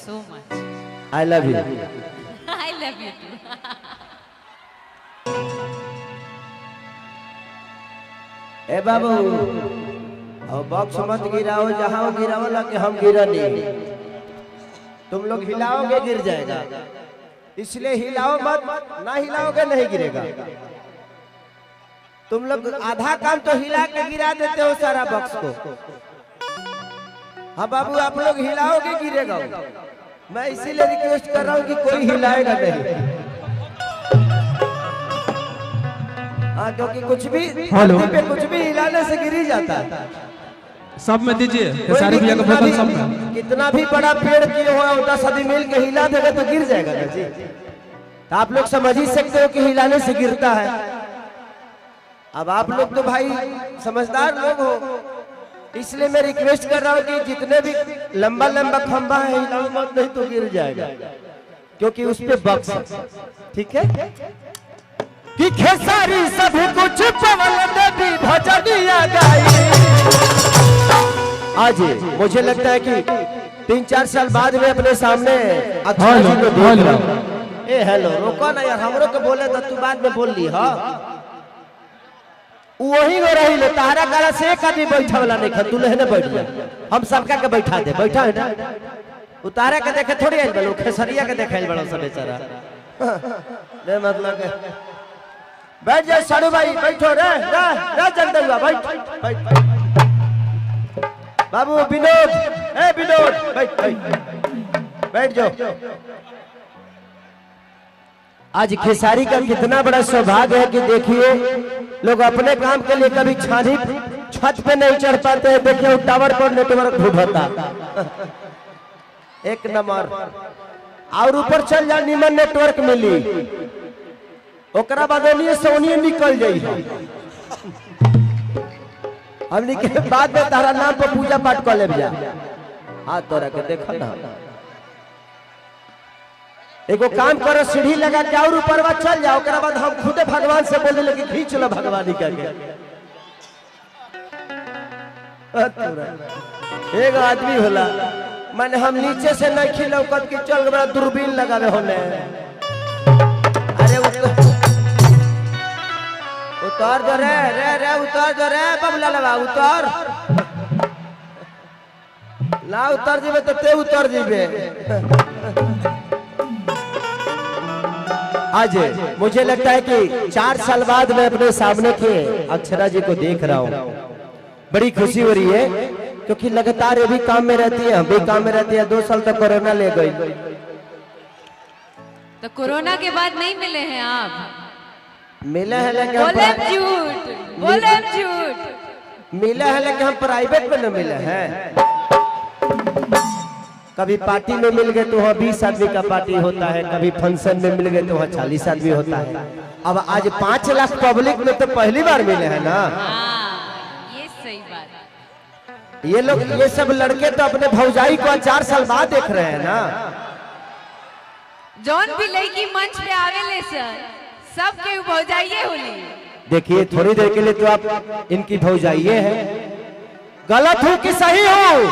so much. I love you. I love you too. ए बाबू और box मत गिराओ, जहाँ गिराओ ला कि हम गिरा नहीं, तुम लोग हिलाओगे गिर जाएगा, इसलिए हिलाओ मत, ना हिलाओगे नहीं गिरेगा। तुम लोग आधा काम तो हिला के गिरा देते हो सारा बॉक्स को। हाँ बाबू आप लोग हिलाओगे गिरेगा, मैं इसीलिए रिक्वेस्ट कर रहा हूँ कि कोई हिलाएगा नहीं। हाँ क्योंकि कुछ भी पे कुछ भी हिलाने से गिर ही जाता है। सब में दीजिए खेसारी भैया का बोतल सब में। कितना भी बड़ा पेड़ किए हुआ 10 आदमी मिल के हिला देगा तो गिर जाएगा ना जी। तो आप लोग समझ ही सकते हो कि हिलाने से गिरता है। अब आप लोग तो भाई समझदार लोग हो, इसलिए मैं रिक्वेस्ट कर रहा हूँ कि जितने भी लंबा लंबा खंबा है हिलाओ मत, नहीं तो गिर जाएगा, क्योंकि उस पे बक्स। ठीक है कि खेसारी सभी कुछ पवन देवी भजनिया गाई। आज मुझे लगता है कि 3-4 साल बाद में अपने सामने अक्षरा जी को देख रहा हूं। ए हेलो रोको ना यार, हमरो को बोले तो तू बाद में बोल ली। हाँ वही हो रही ले, तारा काला से एक आदमी बैठा वाला नहीं, तू लेने बैठ जा, हम सबका के बैठा दे। बैठा है ना, उतारा के देखे थोड़ी आइल बलो, खेसरिया के देखे आइल बड़ो सब बेचारा। ले मतलब के बैठ जा साड़ू भाई, बैठो रे रे जगदलवा, बैठ। बाबू विनोद, ए विनोद बैठ जाओ। आज खेसारी का कितना बड़ा सौभाग्य है कि देखिए लोग अपने काम के लिए कभी छानी छत पे नहीं चढ़ पाते हैं। देखिए टावर पर नेटवर्क ढूंढता एक नंबर, और ऊपर चल जा निमन नेटवर्क मिली, ओकरा बाद सोनिए निकल जाई। हमने के बाद में तारा नाम पर पूजा पाठ कर ले जा। हाथ तोरा के देखो ना, एगो काम करो सीढ़ी लगा के और ऊपर बात चल जाओ, ओकरा बाद हम खुदे भगवान से बोले लगे खींच लो भगवानी का के। एक आदमी होला माने हम नीचे से नहीं खिलौकत की चल बड़ा दूरबीन लगावे होने। अरे उतार जो रे उतार जो रे बबला लगा उतार ला, उतर जीवे तो ते उतर जीवे। आज मुझे लगता है कि 4 साल बाद मैं अपने सामने के अक्षरा जी को देख रहा हूँ, बड़ी खुशी हो रही है, क्योंकि लगातार ये भी काम में रहती है, हम भी काम में रहती है। 2 साल तक कोरोना ले गई। तो कोरोना के बाद नहीं मिले हैं आप? मिले है लेकिन बोले झूठ मिले है लेकिन हम प्राइवेट में न मिले हैं। कभी पार्टी में मिल गए तो वहाँ 20 आदमी का पार्टी होता है, कभी फंक्शन में मिल गए तो वहाँ 40 आदमी होता है। अब आज 5 लाख पब्लिक में तो पहली बार मिले हैं ना। ये सही बात। ये लोग ये सब लड़के तो अपने भौजाई को 4 साल बाद देख रहे हैं ना। जौन भी लड़की मंच पे आवेले सर, सब के भौजाइये होली। देखिए थोड़ी देर के लिए तो आप इनकी भौजाइये हैं, गलत हो कि सही हो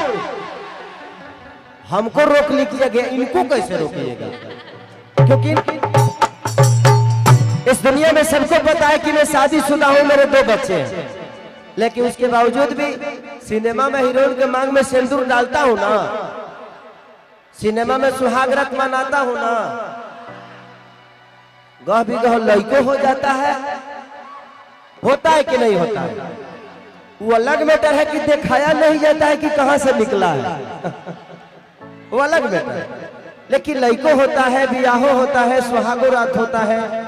हमको रोक लीजिएगा, इनको कैसे रोकिएगा? क्योंकि इस दुनिया में सबको पता है कि मैं शादीशुदा हूं, मेरे 2 बच्चे हैं, लेकिन उसके बावजूद भी सिनेमा में हीरोइन के मांग में सिंदूर डालता हूं ना, सिनेमा में सुहाग रात मनाता हूं ना। गह भी गह लड़को हो जाता है, होता है कि नहीं होता है, वो अलग मैटर है कि दिखाया नहीं जाता है कि कहां से निकला है, वो अलग मैटर है। लेकिन लड़को होता है, बियाहो होता है, सुहागो रात होता है,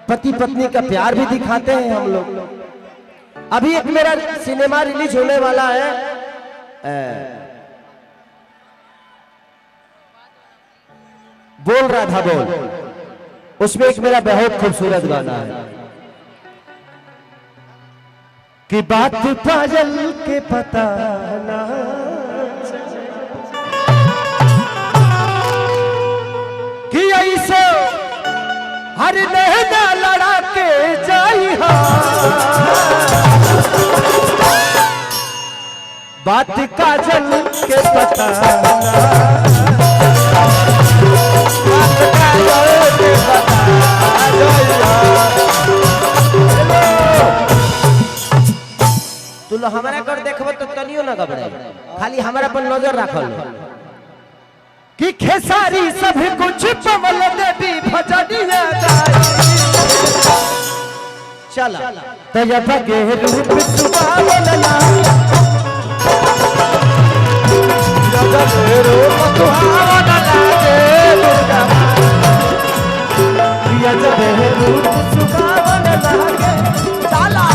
पति पत्नी का प्यार भी दिखाते हैं हम लोग। अभी एक मेरा सिनेमा रिलीज होने वाला है, बोल राधा बोल, उसमें एक मेरा बहुत खूबसूरत गाना है कि बात पायल के पता ना कि ऐसे हर नहना लड़ा के जाई। बात काजल के पता ना हमारा पर नजर रखल कि खेसारी सब कुछ पवल देवी भजनिया गाई चला तजब के रूप सुभावन लागे जब रूप सुभावन लागे दुर्गा प्रिय जब रूप सुभावन लागे चला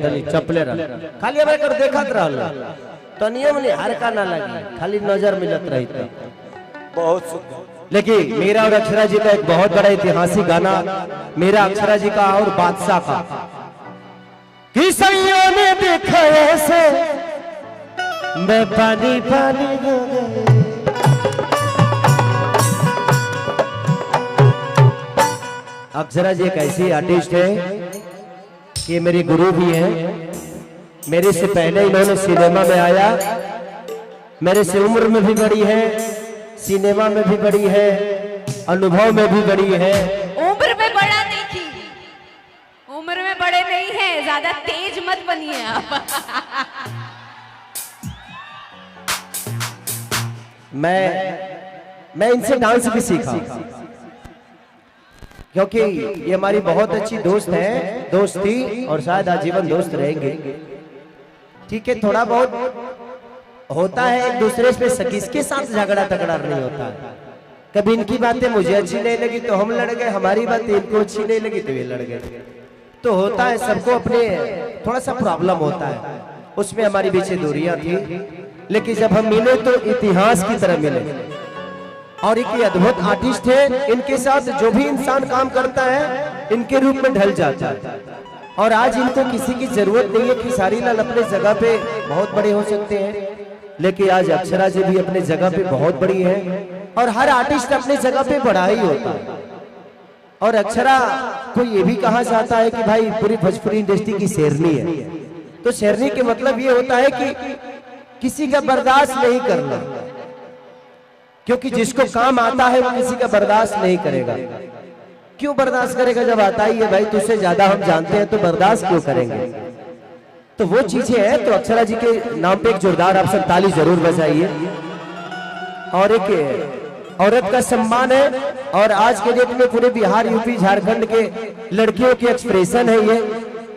तनी चपले रह खाली हमें कर देखत रहल तनिए मनी हरका ना लगी खाली नजर मिलत रही थी बहुत सुंदर। लेकिन मेरा और अक्षरा जी का एक बहुत बड़ा ऐतिहासिक गाना मेरा अक्षरा जी का और बादशाह का कि सैयों ने देखा ऐसे मैं पानी पानी हो गई अक्षरा जी एक ऐसी आर्टिस्ट है कि मेरी गुरु भी हैं मेरे से पहले इन्होंने सिनेमा में आया मेरे से उम्र में भी बड़ी है सिनेमा में भी बड़ी है अनुभव में भी बड़ी है उम्र में बड़ा नहीं थी उम्र में बड़े नहीं है ज्यादा तेज मत बनिए आप मैं इनसे डांस भी सीखा क्योंकि ये हमारी बहुत अच्छी दोस्त है दोस्त थी और शायद आजीवन दोस्त रहेंगे ठीक है थोड़ा बहुत होता है एक दूसरे पे किसके साथ झगड़ा तगड़ा नहीं होता है कभी इनकी बातें मुझे अच्छी नहीं लगी तो हम लड़ गए हमारी बातें इनको अच्छी नहीं लगी तो ये लड़ गए तो होता है सबको अपने थोड़ा सा प्रॉब्लम होता है उसमें हमारी पीछे दूरियां थी लेकिन जब हम मिले तो इतिहास की तरह मिले और एक अद्भुत आर्टिस्ट है इनके साथ जो भी इंसान काम करता है इनके रूप में ढल जाता है और आज इनको किसी की जरूरत नहीं है कि खेसारी लाल अपने जगह पे बहुत बड़े हो सकते हैं लेकिन आज अक्षरा जी भी अपने जगह पे बहुत बड़ी है और हर आर्टिस्ट अपने जगह पे बड़ा ही होता है और अक्षरा को ये भी कहा जाता है कि भाई पूरी भोजपुरी इंडस्ट्री की शेरनी है तो शेरनी के मतलब ये होता है कि किसी का बर्दाश्त नहीं करना क्योंकि जिसको काम आता है वो किसी का बर्दाश्त नहीं करेगा क्यों बर्दाश्त करेगा जब आता ही है भाई तुझसे ज्यादा हम जानते हैं तो बर्दाश्त क्यों करेंगे तो वो चीजें हैं तो अक्षरा जी के नाम पे एक जोरदार आप सब ताली जरूर बजाइए और एक औरत का सम्मान है और आज के डेट में पूरे बिहार यूपी झारखंड के लड़कियों की एक्सप्रेशन है ये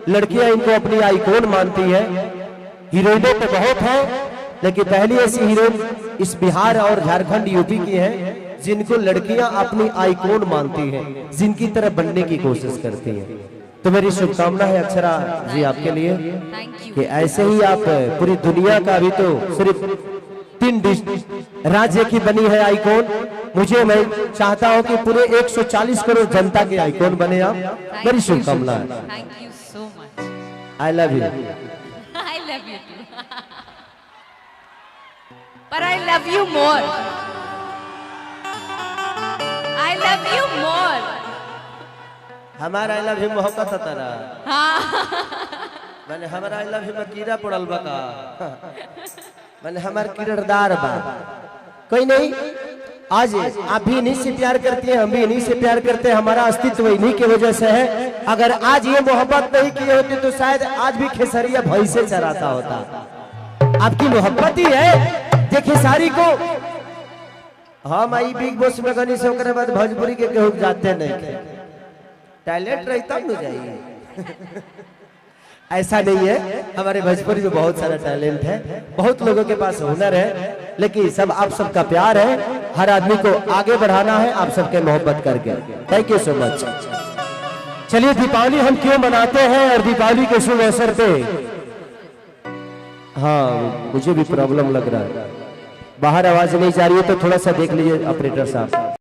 लड़कियां इनको अपनी आइकॉन मानती है हीरोइनों तो बहुत है लेकिन पहली ऐसी हीरोइन इस बिहार और झारखंड यूपी की है जिनको लड़कियां अपनी आइकॉन मानती हैं जिनकी तरह बनने की कोशिश करती हैं तो मेरी शुभकामना है अक्षरा जी आपके लिए कि ऐसे ही आप पूरी दुनिया का अभी तो सिर्फ 3 राज्य की बनी है आइकॉन मुझे मैं चाहता हूं कि पूरे 140 करोड़ जनता के आइकॉन बने आप मेरी शुभकामना है thank you so much I love you I love you पर I love you more I love you more हमारा आई लव यू मोहब्बत तारा हाँ मैंने हमारा आई लव यू में कीड़ा पड़ल बा का मैंने हमार किरदार बा कोई नहीं आज आप भी इन्हीं से प्यार करती हैं हम भी इन्हीं से प्यार करते हैं हमारा अस्तित्व इन्हीं की वजह से है अगर आज ये मोहब्बत नहीं की होती तो शायद आज भी खेसरिया भई से चराता होता आपकी मोहब्बत ही है जे खेसारी को हम आई बिग बॉस में गनी से ओकरे बाद भोजपुरी के केहू जाते नहीं टैलेंट रहता न जाइए ऐसा नहीं है हमारे भोजपुरी में बहुत सारा टैलेंट है बहुत लोगों के पास हुनर है लेकिन सब आप सबका प्यार है हर आदमी को आगे बढ़ाना है आप सबके मोहब्बत करके थैंक यू सो मच चलिए दीपावली हम क्यों मनाते हैं और दीपावली के शुभ अवसर पे हाँ मुझे भी प्रॉब्लम लग रहा है बाहर आवाज नहीं जा रही है तो थोड़ा सा देख लीजिए ऑपरेटर साहब